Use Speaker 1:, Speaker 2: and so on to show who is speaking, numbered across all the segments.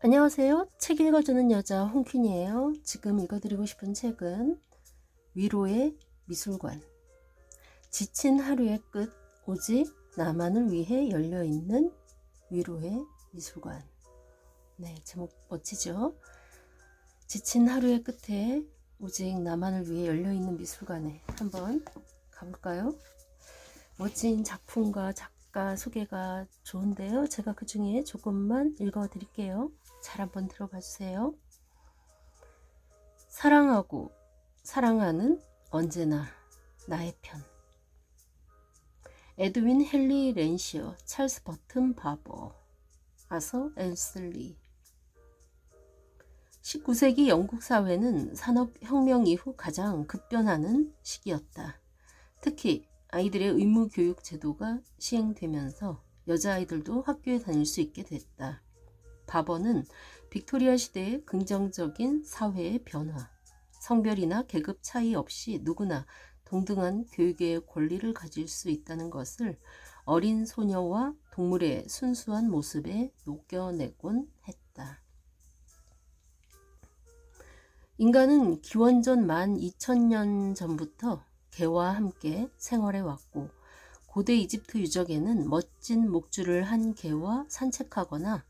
Speaker 1: 안녕하세요. 책 읽어주는 여자 홍퀸이에요. 지금 읽어드리고 싶은 책은 위로의 미술관. 지친 하루의 끝, 오직 나만을 위해 열려있는 위로의 미술관. 네, 제목 멋지죠? 지친 하루의 끝에 오직 나만을 위해 열려있는 미술관에 한번 가볼까요? 멋진 작품과 작가 소개가 좋은데요. 제가 그 중에 조금만 읽어드릴게요. 잘 한번 들어봐 주세요. 사랑하고 사랑하는 언제나 나의 편. 에드윈 헨리 렌시어, 찰스 버튼 바버, 아서 앤슬리. 19세기 영국 사회는 산업혁명 이후 가장 급변하는 시기였다. 특히 아이들의 의무교육 제도가 시행되면서 여자아이들도 학교에 다닐 수 있게 됐다. 바버는 빅토리아 시대의 긍정적인 사회의 변화, 성별이나 계급 차이 없이 누구나 동등한 교육의 권리를 가질 수 있다는 것을 어린 소녀와 동물의 순수한 모습에 녹여내곤 했다. 인간은 기원전 12,000년 전부터 개와 함께 생활해 왔고, 고대 이집트 유적에는 멋진 목줄을 한 개와 산책하거나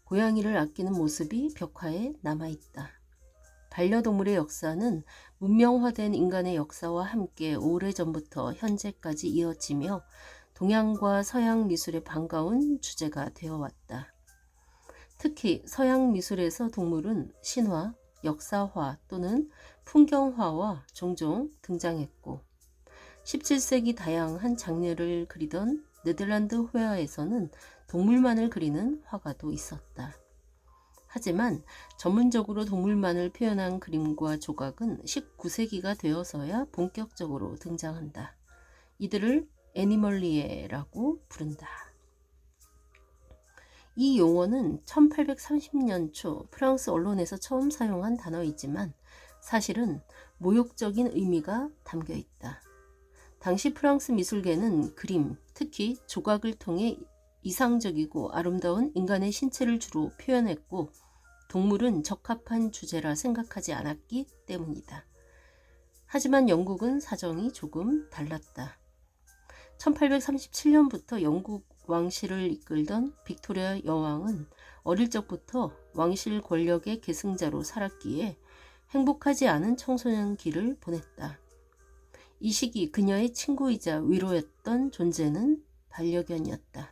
Speaker 1: 고양이를 아끼는 모습이 벽화에 남아있다. 반려동물의 역사는 문명화된 인간의 역사와 함께 오래전부터 현재까지 이어지며 동양과 서양 미술의 반가운 주제가 되어왔다. 특히 서양 미술에서 동물은 신화, 역사화 또는 풍경화와 종종 등장했고, 17세기 다양한 장르를 그리던 네덜란드 회화에서는 동물만을 그리는 화가도 있었다. 하지만 전문적으로 동물만을 표현한 그림과 조각은 19세기가 되어서야 본격적으로 등장한다. 이들을 애니멀리에라고 부른다. 이 용어는 1830년 초 프랑스 언론에서 처음 사용한 단어이지만 사실은 모욕적인 의미가 담겨 있다. 당시 프랑스 미술계는 그림, 특히 조각을 통해 이상적이고 아름다운 인간의 신체를 주로 표현했고, 동물은 적합한 주제라 생각하지 않았기 때문이다. 하지만 영국은 사정이 조금 달랐다. 1837년부터 영국 왕실을 이끌던 빅토리아 여왕은 어릴 적부터 왕실 권력의 계승자로 살았기에 행복하지 않은 청소년기를 보냈다. 이 시기 그녀의 친구이자 위로였던 존재는 반려견이었다.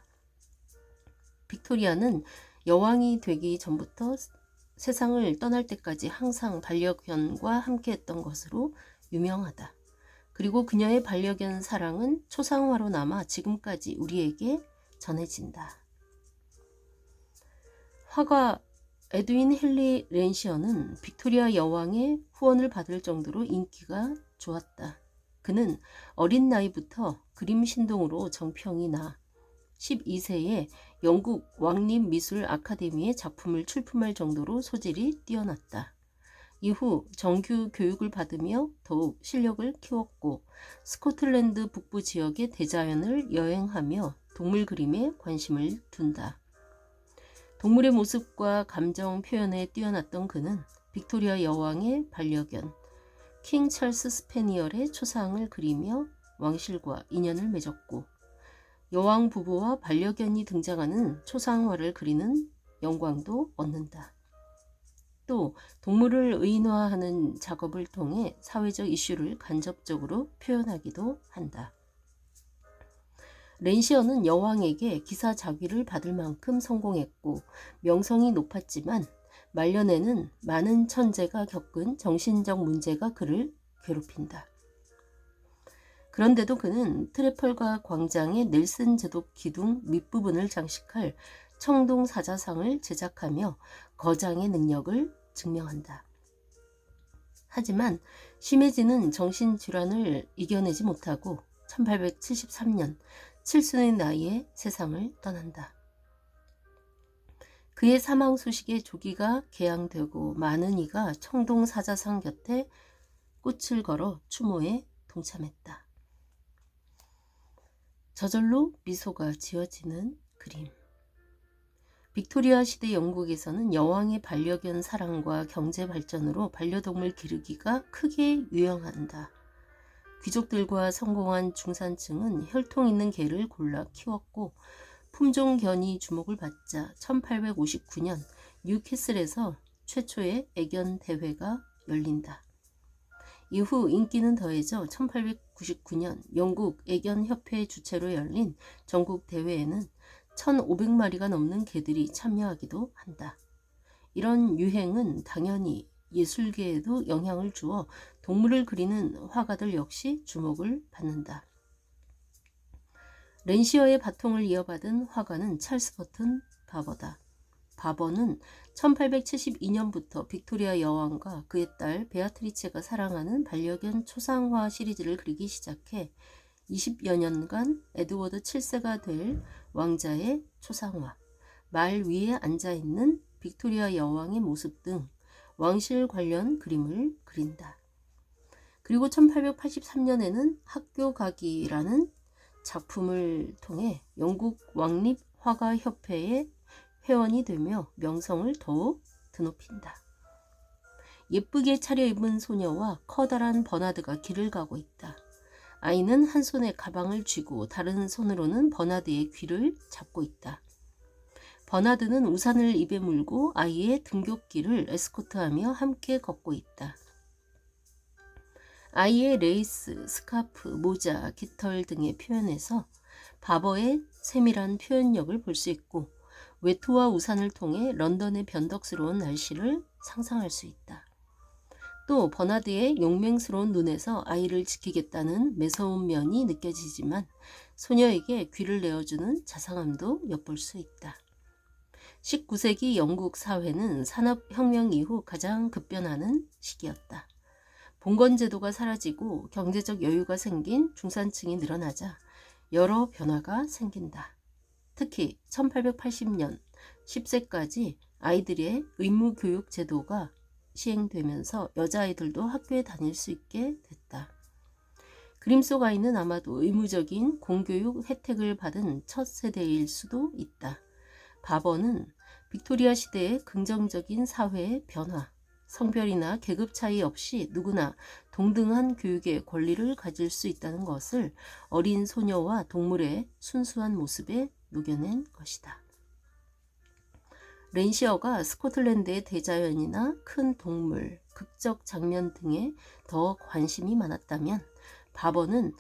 Speaker 1: 빅토리아는 여왕이 되기 전부터 세상을 떠날 때까지 항상 반려견과 함께했던 것으로 유명하다. 그리고 그녀의 반려견 사랑은 초상화로 남아 지금까지 우리에게 전해진다. 화가 에드윈 헨리 렌시어는 빅토리아 여왕의 후원을 받을 정도로 인기가 좋았다. 그는 어린 나이부터 그림 신동으로 정평이 나 12세에 영국 왕립미술 아카데미의 작품을 출품할 정도로 소질이 뛰어났다. 이후 정규 교육을 받으며 더욱 실력을 키웠고, 스코틀랜드 북부 지역의 대자연을 여행하며 동물 그림에 관심을 둔다. 동물의 모습과 감정 표현에 뛰어났던 그는 빅토리아 여왕의 반려견 킹 찰스 스패니얼의 초상을 그리며 왕실과 인연을 맺었고, 여왕 부부와 반려견이 등장하는 초상화를 그리는 영광도 얻는다. 또 동물을 의인화하는 작업을 통해 사회적 이슈를 간접적으로 표현하기도 한다. 렌시어는 여왕에게 기사자귀를 받을 만큼 성공했고 명성이 높았지만 말년에는 많은 천재가 겪은 정신적 문제가 그를 괴롭힌다. 그런데도 그는 트래펄가 광장의 넬슨 제독 기둥 밑부분을 장식할 청동 사자상을 제작하며 거장의 능력을 증명한다. 하지만 심해지는 정신질환을 이겨내지 못하고 1873년 칠순의 나이에 세상을 떠난다. 그의 사망 소식에 조기가 개양되고 많은 이가 청동 사자상 곁에 꽃을 걸어 추모에 동참했다. 저절로 미소가 지어지는 그림. 빅토리아 시대 영국에서는 여왕의 반려견 사랑과 경제 발전으로 반려동물 기르기가 크게 유행한다. 귀족들과 성공한 중산층은 혈통 있는 개를 골라 키웠고 품종견이 주목을 받자 1859년 뉴캐슬에서 최초의 애견 대회가 열린다. 이후 인기는 더해져 1899년 영국 애견협회 주최로 열린 전국 대회에는 1,500마리가 넘는 개들이 참여하기도 한다. 이런 유행은 당연히 예술계에도 영향을 주어 동물을 그리는 화가들 역시 주목을 받는다. 렌시어의 바통을 이어받은 화가는 찰스 버튼 바버다. 바버는 1872년부터 빅토리아 여왕과 그의 딸 베아트리체가 사랑하는 반려견 초상화 시리즈를 그리기 시작해 20여 년간 에드워드 7세가 될 왕자의 초상화, 말 위에 앉아있는 빅토리아 여왕의 모습 등 왕실 관련 그림을 그린다. 그리고 1883년에는 학교 가기라는 작품을 통해 영국 왕립 화가협회의 회원이 되며 명성을 더욱 드높인다. 예쁘게 차려입은 소녀와 커다란 버나드가 길을 가고 있다. 아이는 한 손에 가방을 쥐고 다른 손으로는 버나드의 귀를 잡고 있다. 버나드는 우산을 입에 물고 아이의 등굣길을 에스코트하며 함께 걷고 있다. 아이의 레이스, 스카프, 모자, 깃털 등의 표현에서 바버의 세밀한 표현력을 볼 수 있고 외투와 우산을 통해 런던의 변덕스러운 날씨를 상상할 수 있다. 또 버나드의 용맹스러운 눈에서 아이를 지키겠다는 매서운 면이 느껴지지만 소녀에게 귀를 내어주는 자상함도 엿볼 수 있다. 19세기 영국 사회는 산업혁명 이후 가장 급변하는 시기였다. 봉건제도가 사라지고 경제적 여유가 생긴 중산층이 늘어나자 여러 변화가 생긴다. 특히 1880년 10세까지 아이들의 의무교육 제도가 시행되면서 여자아이들도 학교에 다닐 수 있게 됐다. 그림 속 아이는 아마도 의무적인 공교육 혜택을 받은 첫 세대일 수도 있다. 바버는 빅토리아 시대의 긍정적인 사회의 변화, 성별이나 계급 차이 없이 누구나 동등한 교육의 권리를 가질 수 있다는 것을 어린 소녀와 동물의 순수한 모습에 녹여낸 것이다. 렌시어가 스코틀랜드의 대자연이나 큰 동물, 극적 장면 등에 더 관심이 많았다면 바버는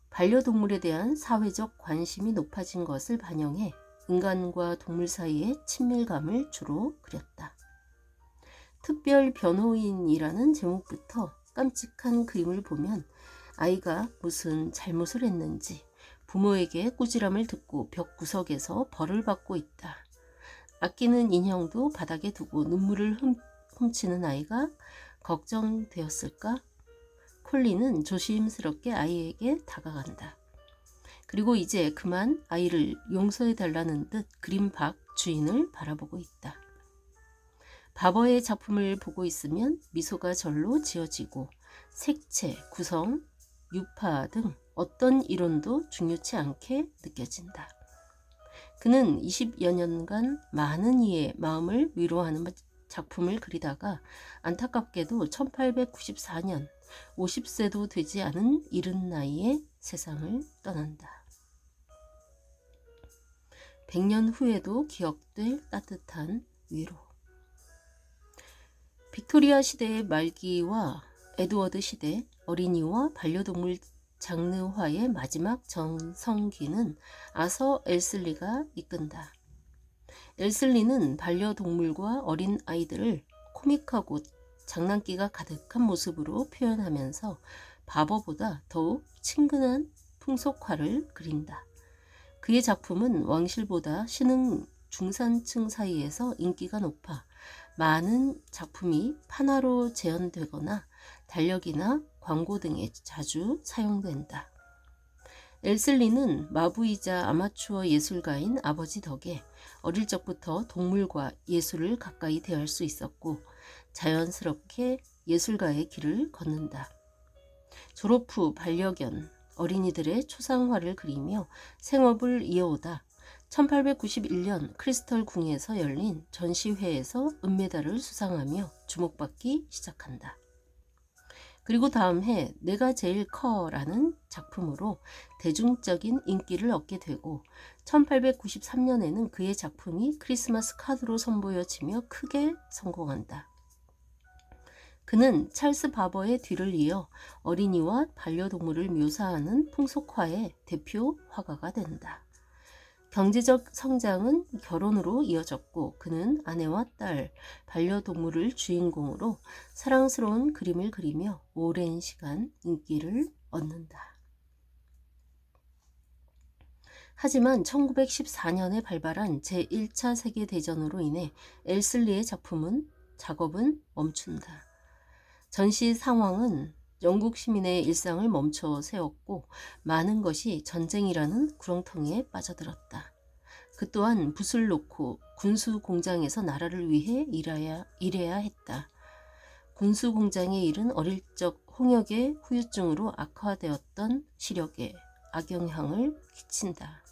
Speaker 1: 반려동물에 대한 사회적 관심이 높아진 것을 반영해 인간과 동물 사이의 친밀감을 주로 그렸다. 특별 변호인이라는 제목부터 깜찍한 그림을 보면 아이가 무슨 잘못을 했는지 부모에게 꾸지람을 듣고 벽 구석에서 벌을 받고 있다. 아끼는 인형도 바닥에 두고 눈물을 훔치는 아이가 걱정되었을까? 콜린은 조심스럽게 아이에게 다가간다. 그리고 이제 그만 아이를 용서해달라는 듯 그림박 주인을 바라보고 있다. 바버의 작품을 보고 있으면 미소가 절로 지어지고 색채, 구성, 유파 등 어떤 이론도 중요치 않게 느껴진다. 그는 20여 년간 많은 이의 마음을 위로하는 작품을 그리다가 안타깝게도 1894년 50세도 되지 않은 이른 나이에 세상을 떠난다. 100년 후에도 기억될 따뜻한 위로. 빅토리아 시대의 말기와 에드워드 시대, 어린이와 반려동물 장르화의 마지막 전성기는 아서 엘슬리가 이끈다. 엘슬리는 반려동물과 어린 아이들을 코믹하고 장난기가 가득한 모습으로 표현하면서 바버보다 더욱 친근한 풍속화를 그린다. 그의 작품은 왕실보다 신흥 중산층 사이에서 인기가 높아 많은 작품이 판화로 재현되거나 달력이나 광고 등에 자주 사용된다. 엘슬리는 마부이자 아마추어 예술가인 아버지 덕에 어릴 적부터 동물과 예술을 가까이 대할 수 있었고 자연스럽게 예술가의 길을 걷는다. 졸업 후 반려견, 어린이들의 초상화를 그리며 생업을 이어오다 1891년 크리스털 궁에서 열린 전시회에서 은메달을 수상하며 주목받기 시작한다. 그리고 다음 해 내가 제일 커라는 작품으로 대중적인 인기를 얻게 되고 1893년에는 그의 작품이 크리스마스 카드로 선보여지며 크게 성공한다. 그는 찰스 바버의 뒤를 이어 어린이와 반려동물을 묘사하는 풍속화의 대표 화가가 된다. 경제적 성장은 결혼으로 이어졌고 그는 아내와 딸, 반려동물을 주인공으로 사랑스러운 그림을 그리며 오랜 시간 인기를 얻는다. 하지만 1914년에 발발한 제1차 세계대전으로 인해 엘슬리의 작업은 멈춘다. 전시 상황은 영국 시민의 일상을 멈춰 세웠고 많은 것이 전쟁이라는 구렁텅이에 빠져들었다. 그 또한 붓을 놓고 군수 공장에서 나라를 위해 일해야 했다. 군수 공장의 일은 어릴 적 홍역의 후유증으로 악화되었던 시력에 악영향을 끼친다.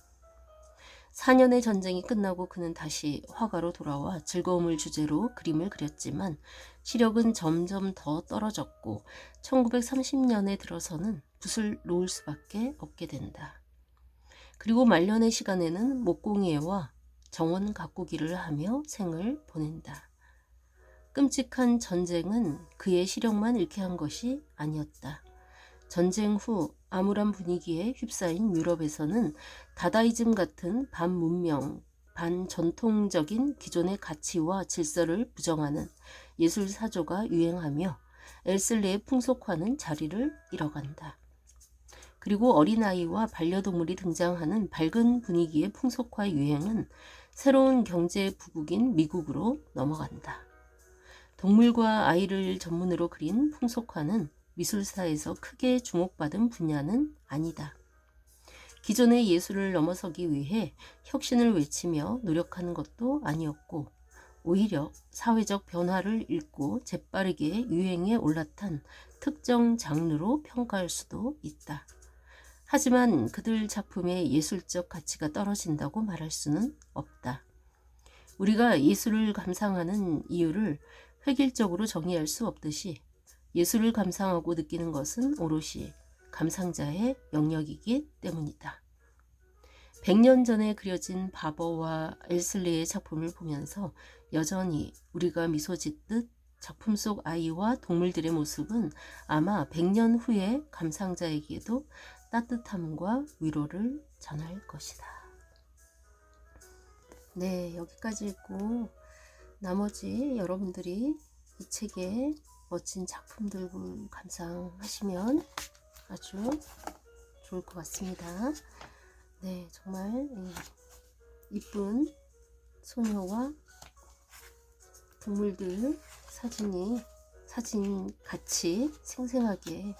Speaker 1: 4년의 전쟁이 끝나고 그는 다시 화가로 돌아와 즐거움을 주제로 그림을 그렸지만 시력은 점점 더 떨어졌고 1930년에 들어서는 붓을 놓을 수밖에 없게 된다. 그리고 말년의 시간에는 목공예와 정원 가꾸기를 하며 생을 보낸다. 끔찍한 전쟁은 그의 시력만 잃게 한 것이 아니었다. 전쟁 후 암울한 분위기에 휩싸인 유럽에서는 다다이즘 같은 반문명, 반전통적인 기존의 가치와 질서를 부정하는 예술 사조가 유행하며 엘슬리의 풍속화는 자리를 잃어간다. 그리고 어린아이와 반려동물이 등장하는 밝은 분위기의 풍속화 유행은 새로운 경제 부국인 미국으로 넘어간다. 동물과 아이를 전문으로 그린 풍속화는 미술사에서 크게 주목받은 분야는 아니다. 기존의 예술을 넘어서기 위해 혁신을 외치며 노력하는 것도 아니었고 오히려 사회적 변화를 읽고 재빠르게 유행에 올라탄 특정 장르로 평가할 수도 있다. 하지만 그들 작품의 예술적 가치가 떨어진다고 말할 수는 없다. 우리가 예술을 감상하는 이유를 획일적으로 정의할 수 없듯이 예술을 감상하고 느끼는 것은 오롯이 감상자의 영역이기 때문이다. 100년 전에 그려진 바버와 엘슬리의 작품을 보면서 여전히 우리가 미소 짓듯 작품 속 아이와 동물들의 모습은 아마 100년 후의 감상자에게도 따뜻함과 위로를 전할 것이다. 네, 여기까지 읽고 나머지 여러분들이 이 책의 멋진 작품들을 감상하시면 아주 좋을 것 같습니다. 네, 정말 이쁜 소녀와 동물들 사진 같이 생생하게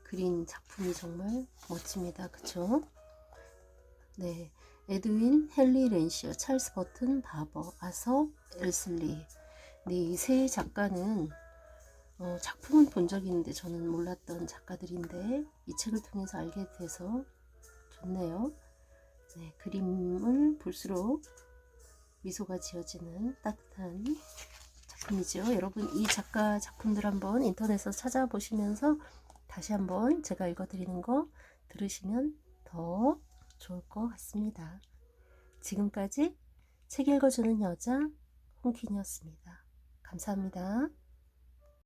Speaker 1: 그린 작품이 정말 멋집니다. 그쵸? 네, 에드윈 헨리 렌시어, 찰스 버튼 바버, 아서 엘슬리. 네, 이 세 작가는 작품은 본 적이 있는데 저는 몰랐던 작가들인데 이 책을 통해서 알게 돼서 좋네요. 네, 그림을 볼수록 미소가 지어지는 따뜻한 작품이죠. 여러분 이 작가 작품들 한번 인터넷에서 찾아보시면서 다시 한번 제가 읽어드리는 거 들으시면 더 좋을 것 같습니다. 지금까지 책 읽어주는 여자 홍킨이었습니다. 감사합니다.